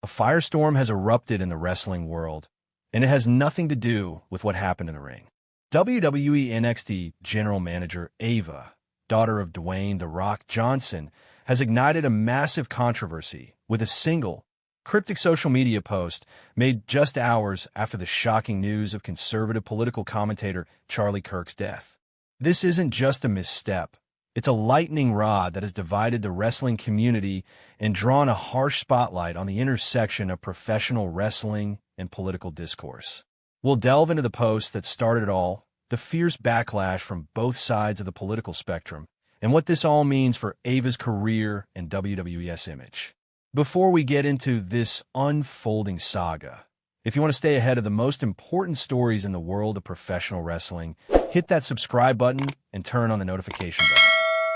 A firestorm has erupted in the wrestling world, and it has nothing to do with what happened in the ring. WWE NXT General Manager Ava, daughter of Dwayne "The Rock" Johnson, has ignited a massive controversy with a single, cryptic social media post made just hours after the shocking news of conservative political commentator Charlie Kirk's death. This isn't just a misstep. It's a lightning rod that has divided the wrestling community and drawn a harsh spotlight on the intersection of professional wrestling and political discourse. We'll delve into the post that started it all, the fierce backlash from both sides of the political spectrum, and what this all means for Ava's career and WWE's image. Before we get into this unfolding saga, if you want to stay ahead of the most important stories in the world of professional wrestling, hit that subscribe button and turn on the notification bell.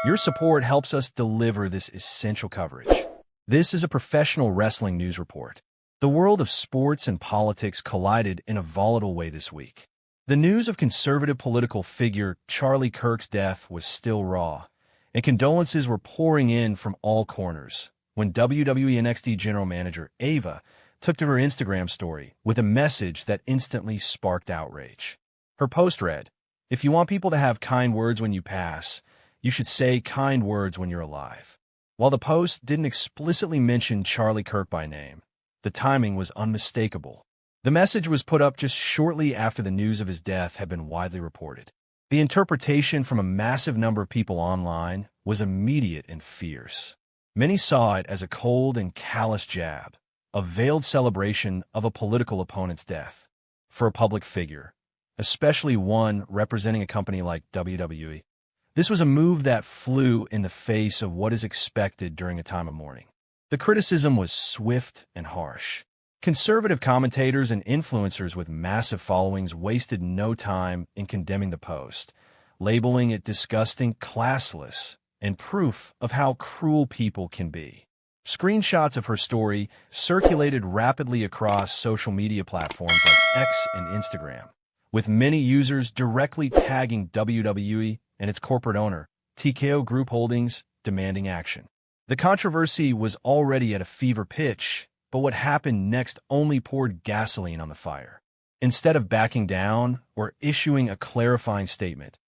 Your support helps us deliver this essential coverage. This is a professional wrestling news report. The world of sports and politics collided in a volatile way this week. The news of conservative political figure Charlie Kirk's death was still raw, and condolences were pouring in from all corners when WWE NXT General Manager Ava took to her Instagram story with a message that instantly sparked outrage. Her post read, "If you want people to have kind words when you pass, you should say kind words when you're alive." While the post didn't explicitly mention Charlie Kirk by name, the timing was unmistakable. The message was put up just shortly after the news of his death had been widely reported. The interpretation from a massive number of people online was immediate and fierce. Many saw it as a cold and callous jab, a veiled celebration of a political opponent's death. For a public figure, especially one representing a company like WWE, this was a move that flew in the face of what is expected during a time of mourning. The criticism was swift and harsh. Conservative commentators and influencers with massive followings wasted no time in condemning the post, labeling it disgusting, classless, and proof of how cruel people can be. Screenshots of her story circulated rapidly across social media platforms like X and Instagram, with many users directly tagging WWE and its corporate owner, TKO Group Holdings, demanding action. The controversy was already at a fever pitch, but what happened next only poured gasoline on the fire. Instead of backing down or issuing a clarifying statement,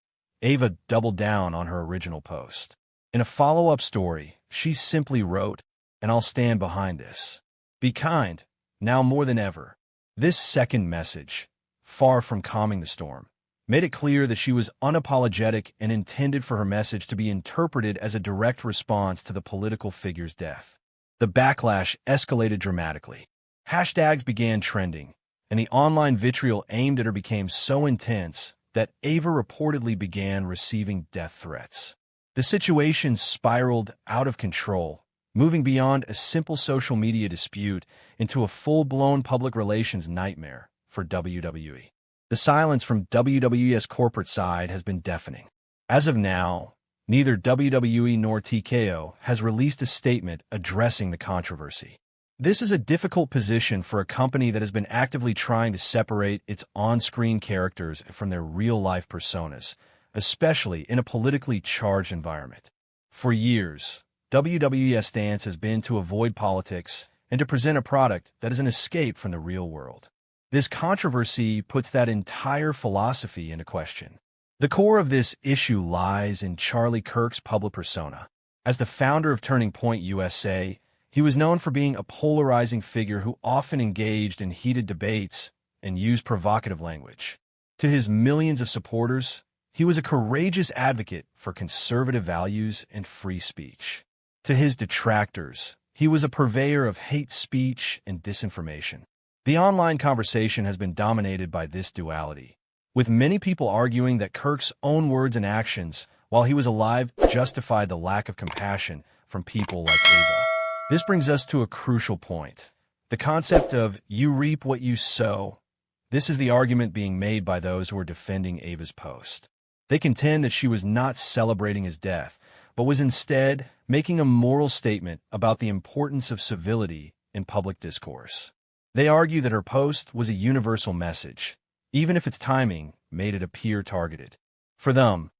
Ava doubled down on her original post. In a follow-up story, she simply wrote, "And I'll stand behind this. Be kind, now more than ever." This second message, far from calming the storm, made it clear that she was unapologetic and intended for her message to be interpreted as a direct response to the political figure's death. The backlash escalated dramatically. Hashtags began trending, and the online vitriol aimed at her became so intense that Ava reportedly began receiving death threats. The situation spiraled out of control, moving beyond a simple social media dispute into a full-blown public relations nightmare for WWE. The silence from WWE's corporate side has been deafening. As of now, neither WWE nor TKO has released a statement addressing the controversy. This is a difficult position for a company that has been actively trying to separate its on-screen characters from their real-life personas, especially in a politically charged environment. For years, WWE's stance has been to avoid politics and to present a product that is an escape from the real world. This controversy puts that entire philosophy into question. The core of this issue lies in Charlie Kirk's public persona. As the founder of Turning Point USA, he was known for being a polarizing figure who often engaged in heated debates and used provocative language. To his millions of supporters, he was a courageous advocate for conservative values and free speech. To his detractors, he was a purveyor of hate speech and disinformation. The online conversation has been dominated by this duality, with many people arguing that Kirk's own words and actions, while he was alive, justified the lack of compassion from people like Ava. This brings us to a crucial point: the concept of "you reap what you sow." This is the argument being made by those who are defending Ava's post. They contend that she was not celebrating his death, but was instead making a moral statement about the importance of civility in public discourse. They argue that her post was a universal message, even if its timing made it appear targeted. For them,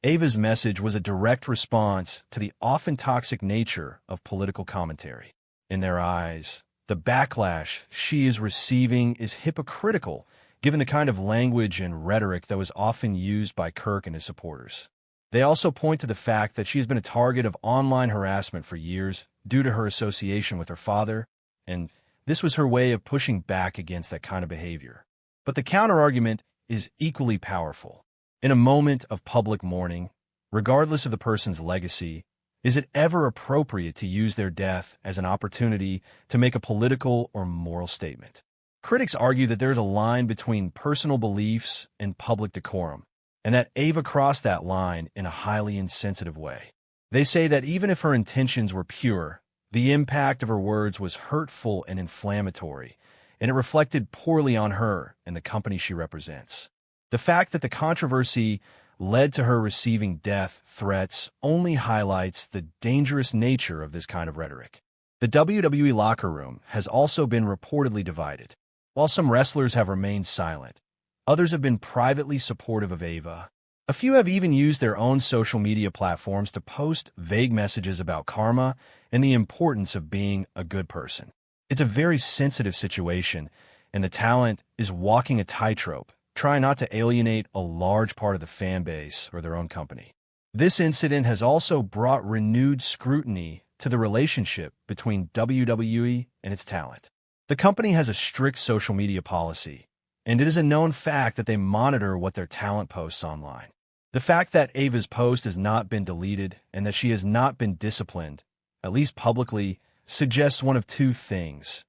Ava's message was a direct response to the often toxic nature of political commentary. In their eyes, The backlash she is receiving is hypocritical, given the kind of language and rhetoric that was often used by Kirk and his supporters. They also point to the fact that she has been a target of online harassment for years due to her association with her father, and this was her way of pushing back against that kind of behavior. But the counterargument is equally powerful. In a moment of public mourning, regardless of the person's legacy, is it ever appropriate to use their death as an opportunity to make a political or moral statement? Critics argue that there is a line between personal beliefs and public decorum, and that Ava crossed that line in a highly insensitive way. They say that even if her intentions were pure, the impact of her words was hurtful and inflammatory, and it reflected poorly on her and the company she represents. The fact that the controversy led to her receiving death threats only highlights the dangerous nature of this kind of rhetoric. The WWE locker room has also been reportedly divided. While some wrestlers have remained silent, others have been privately supportive of Ava. A few have even used their own social media platforms to post vague messages about karma and the importance of being a good person. It's a very sensitive situation, and the talent is walking a tightrope, trying not to alienate a large part of the fan base or their own company. This incident has also brought renewed scrutiny to the relationship between WWE and its talent. The company has a strict social media policy, and it is a known fact that they monitor what their talent posts online. The fact that Ava's post has not been deleted and that she has not been disciplined, at least publicly, suggests one of two things.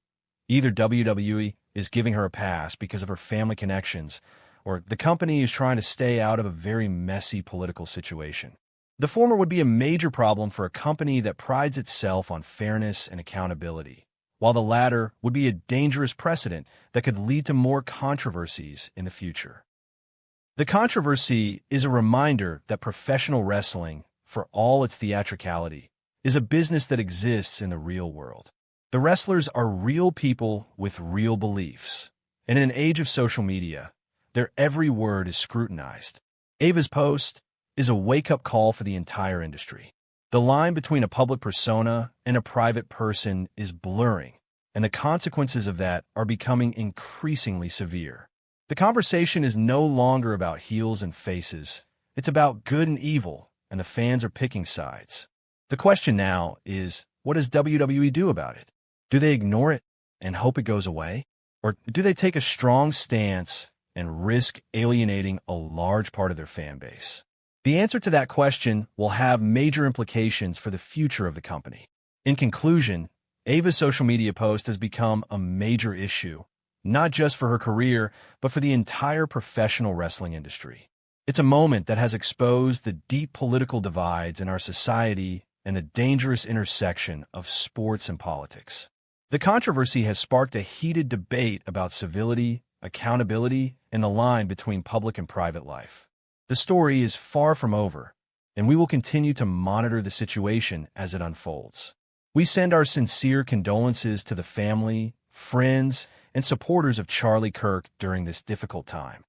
Either WWE is giving her a pass because of her family connections, or the company is trying to stay out of a very messy political situation. The former would be a major problem for a company that prides itself on fairness and accountability, while the latter would be a dangerous precedent that could lead to more controversies in the future. The controversy is a reminder that professional wrestling, for all its theatricality, is a business that exists in the real world. The wrestlers are real people with real beliefs, and in an age of social media, their every word is scrutinized. Ava's post is a wake-up call for the entire industry. The line between a public persona and a private person is blurring, and the consequences of that are becoming increasingly severe. The conversation is no longer about heels and faces. It's about good and evil, and the fans are picking sides. The question now is, what does WWE do about it? Do they ignore it and hope it goes away? Or do they take a strong stance and risk alienating a large part of their fan base? The answer to that question will have major implications for the future of the company. In conclusion, Ava's social media post has become a major issue, not just for her career, but for the entire professional wrestling industry. It's a moment that has exposed the deep political divides in our society and the dangerous intersection of sports and politics. The controversy has sparked a heated debate about civility, accountability, and the line between public and private life. The story is far from over, and we will continue to monitor the situation as it unfolds. We send our sincere condolences to the family, friends, and supporters of Charlie Kirk during this difficult time.